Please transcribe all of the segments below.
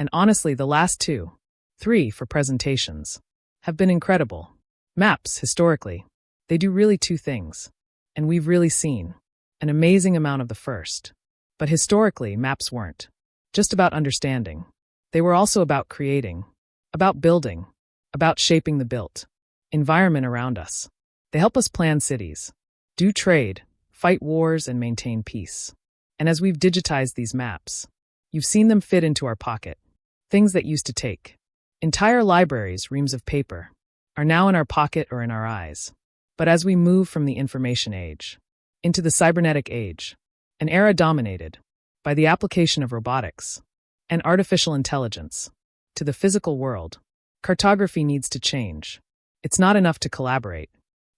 And honestly, the last 2, 3 for presentations have been incredible. Maps, historically, they do really 2 things. And we've really seen an amazing amount of the first. But historically, maps weren't just about understanding. They were also about creating, about building, about shaping the built environment around us. They help us plan cities, do trade, fight wars, and maintain peace. And as we've digitized these maps, you've seen them fit into our pocket. Things that used to take entire libraries, reams of paper, are now in our pocket or in our eyes. But as we move from the information age into the cybernetic age, an era dominated by the application of robotics and artificial intelligence to the physical world, cartography needs to change. It's not enough to collaborate.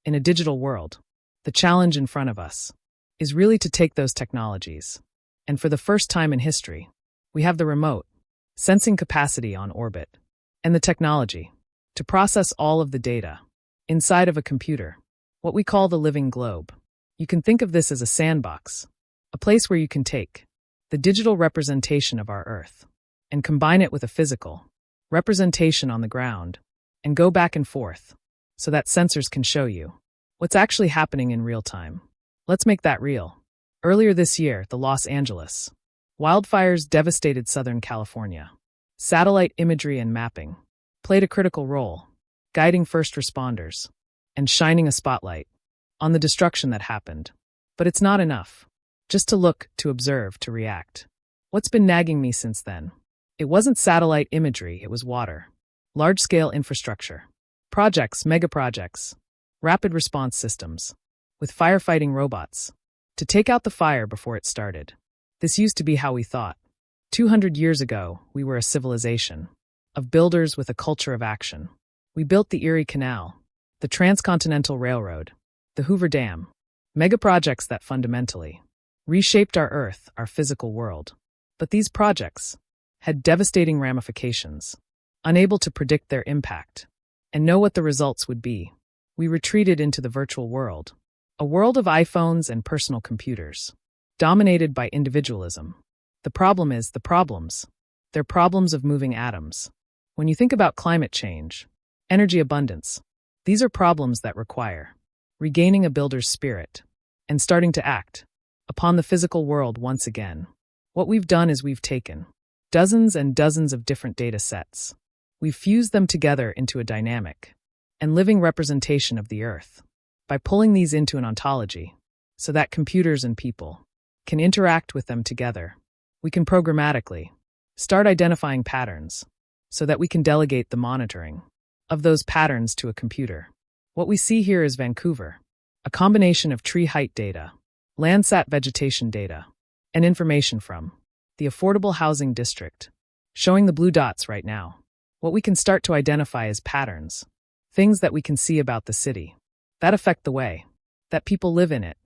In a digital world, the challenge in front of us is really to take those technologies, and for the first time in history, we have the remote sensing capacity on orbit and the technology to process all of the data inside of a computer, what we call the living globe. You can think of this as a sandbox, a place where you can take the digital representation of our Earth and combine it with a physical representation on the ground and go back and forth so that sensors can show you what's actually happening in real time. Let's make that real. Earlier this year, the Los Angeles wildfires devastated Southern California. Satellite imagery and mapping played a critical role, guiding first responders and shining a spotlight on the destruction that happened. But it's not enough just to look, to observe, to react. What's been nagging me since then? It wasn't satellite imagery, it was water. Large-scale infrastructure. Projects, megaprojects. Rapid response systems. With firefighting robots. To take out the fire before it started. This used to be how we thought. 200 years ago, we were a civilization of builders with a culture of action. We built the Erie Canal, the Transcontinental Railroad, the Hoover Dam. Megaprojects that fundamentally reshaped our Earth, our physical world. But these projects had devastating ramifications. Unable to predict their impact and know what the results would be, we retreated into the virtual world, a world of iPhones and personal computers, dominated by individualism. The problem is the problems. They're problems of moving atoms. When you think about climate change, energy abundance, these are problems that require regaining a builder's spirit and starting to act upon the physical world once again. What we've done is we've taken dozens and dozens of different data sets. We've fused them together into a dynamic and living representation of the Earth by pulling these into an ontology so that computers and people can interact with them together. We can programmatically start identifying patterns so that we can delegate the monitoring of those patterns to a computer. What we see here is Vancouver, a combination of tree height data, Landsat vegetation data, and information from the Affordable Housing District, showing the blue dots right now. What we can start to identify as patterns, things that we can see about the city that affect the way that people live in it.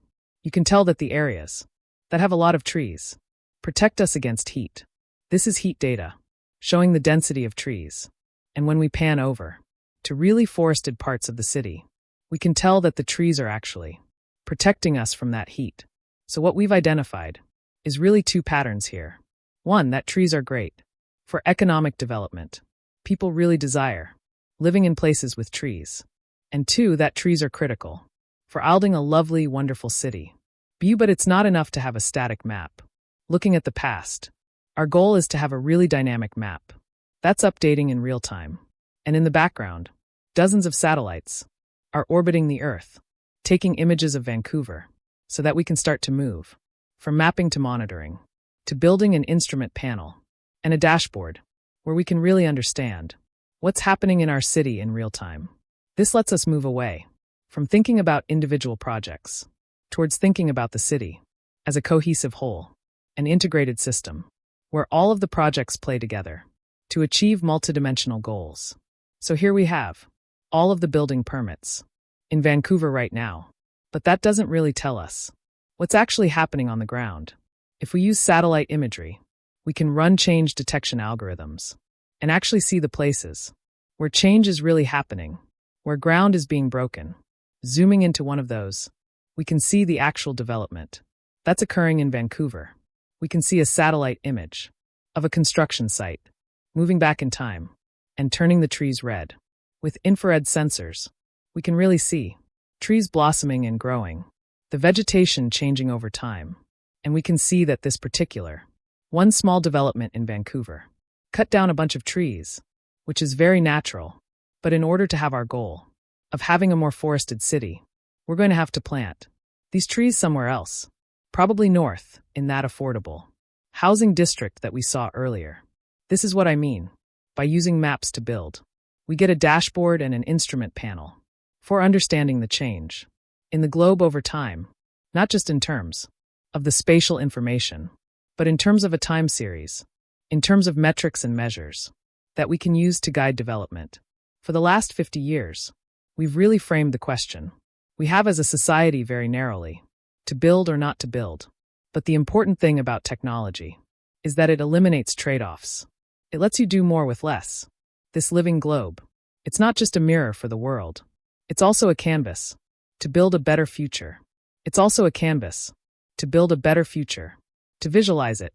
You can tell that the areas that have a lot of trees protect us against heat. This is heat data, showing the density of trees. And when we pan over to really forested parts of the city, we can tell that the trees are actually protecting us from that heat. So what we've identified is really 2 patterns here. 1, that trees are great for economic development. People really desire living in places with trees. And 2, that trees are critical for building a lovely, wonderful city. But it's not enough to have a static map. Looking at the past, our goal is to have a really dynamic map that's updating in real time. And in the background, dozens of satellites are orbiting the Earth, taking images of Vancouver so that we can start to move from mapping to monitoring, to building an instrument panel and a dashboard where we can really understand what's happening in our city in real time. This lets us move away from thinking about individual projects towards thinking about the city as a cohesive whole, an integrated system where all of the projects play together to achieve multidimensional goals. So here we have all of the building permits in Vancouver right now, but that doesn't really tell us what's actually happening on the ground. If we use satellite imagery, we can run change detection algorithms and actually see the places where change is really happening, where ground is being broken. Zooming into one of those, we can see the actual development that's occurring in Vancouver. We can see a satellite image of a construction site moving back in time, and turning the trees red. With infrared sensors, we can really see trees blossoming and growing, the vegetation changing over time, and we can see that this particular, one small development in Vancouver, cut down a bunch of trees, which is very natural, but in order to have our goal of having a more forested city, we're going to have to plant these trees somewhere else, probably north, in that affordable housing district that we saw earlier. This is what I mean by using maps to build. We get a dashboard and an instrument panel for understanding the change in the globe over time, not just in terms of the spatial information, but in terms of a time series, in terms of metrics and measures that we can use to guide development. For the last 50 years, we've really framed the question we have as a society very narrowly, to build or not to build. But the important thing about technology is that it eliminates trade-offs. It lets you do more with less. This living globe, it's not just a mirror for the world. It's also a canvas to build a better future. It's also a canvas to build a better future, to visualize it,